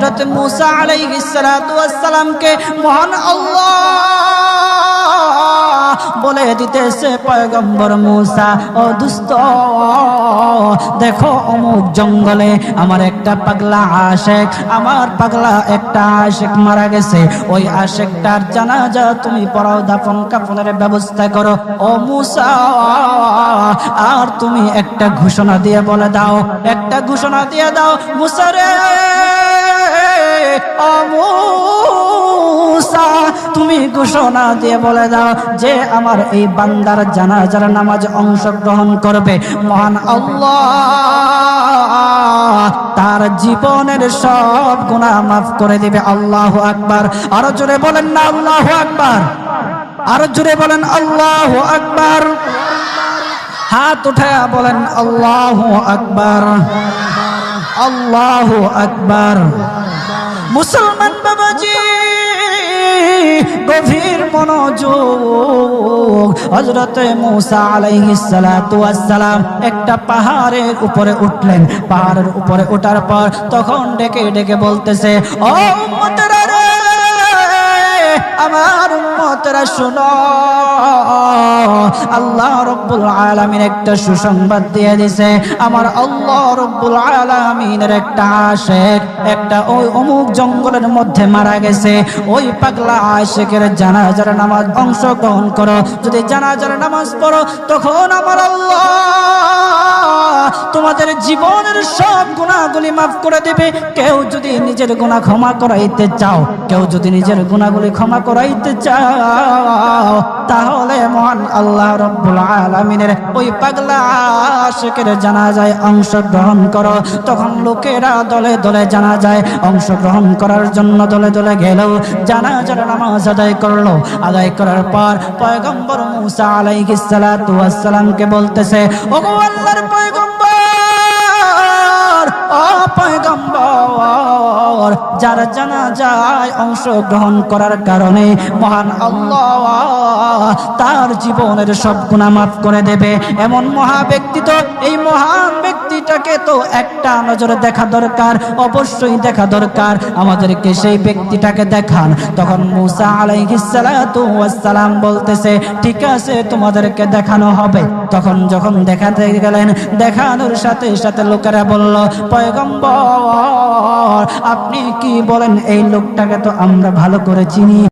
হযরত মূসা আলাইহিস সালাতু ওয়াস সালামকে মহান আল্লাহ বলে দিতেছে, পয়গম্বর মূসা ও দোস্ত, দেখো অমুক জঙ্গলে আমার একটা পাগলা আশিক, আমার পাগলা একটা আশিক মারা গেছে। ওই আশিকটার জানাজা তুমি পড়াও, দাফন কাফনের ব্যবস্থা করো। ও মূসা, আর তুমি একটা ঘোষণা দিয়ে বলে দাও, একটা ঘোষণা দিয়ে দাও মূসা রে, ও মূসা, তুমি ঘোষণা দিয়ে বলে দাও যে আমার এই বান্দার জানাজার নামাজ অংশগ্রহণ করবে, মহান আল্লাহ তার জীবনের সব গুনাহ মাফ করে দিবে। আল্লাহু আকবার। আরো জোরে বলেন না আল্লাহু আকবার, আরো জোরে বলেন আল্লাহু আকবার। হাত উঠায়া বলেন আল্লাহু আকবার, আল্লাহু আকবার। মুসলমান বাবাজি, গভীর মনোযোগ। হযরত মূসা আলাইহিস সালাতু ওয়াস সালাম একটা পাহাড়ের উপরে উঠলেন। পাহাড়ের উপরে ওঠার পর তখন ডেকে ডেকে বলতেছে, ও উম্মতেরা রে, আমার উম্মতেরা শোনো, আল্লাহ রাব্বুল আলামিন একটা সুসংবাদ দিয়ে দিয়েছে। আমার আল্লাহ রাব্বুল আলামিনের একটা আশিক একটা ওই অমুক জঙ্গলের মধ্যে মারা গেছে। ওই পাগলা আশিকের জানাজার নামাজ অংশগ্রহণ করো। যদি জানাজার নামাজ পড়ো, তখন আমার আল্লাহ তোমাদের জীবনের সব গুনাহগুলি মাফ করে দিবে। কেউ যদি নিজের গুনাহ ক্ষমা করাইতে চাও, কেউ যদি নিজের গুনাহগুলি ক্ষমা করাইতে চাও, তাহলে মহান আল্লাহ রাব্বুল আলামিনের ওই পাগলা আশিকের জানাজায় অংশগ্রহণ করো। তখন লোকেরা দলে দলে জানাজায় অংশগ্রহণ করার জন্য দলে দলে গেল, জানাজার নামাজ আদায় করলো। আদায় করার পর পয়গম্বর মূসা আলাইহিস সালাতু ওয়াস সালামকে বলতেছে, ওগো আল্লাহর পয়গম্বর, ও পয়গম্বর, যার জানাজায় অংশগ্রহণ করার কারণে মহান আল্লাহ তার জীবনের সব গুনাহ মাফ করে দেবে। এমন মহা ব্যক্তি, তো এই মহান ব্যক্তিটাকে তো একটা নজরে দেখা দরকার, অবশ্যই দেখা দরকার। আমাদেরকে সেই ব্যক্তিটাকে দেখান। তখন মূসা আলাইহিস সালাতু ওয়াস সালাম বলতেছে, ঠিক আছে, তোমাদেরকে দেখানো হবে। তখন যখন দেখাতে গেলেন, দেখানোর সাথে সাথে লোকেরা বলল, পয়গম্বর, আপনি কি বলেন? এই লোকটাকে তো আমরা ভালো করে চিনি।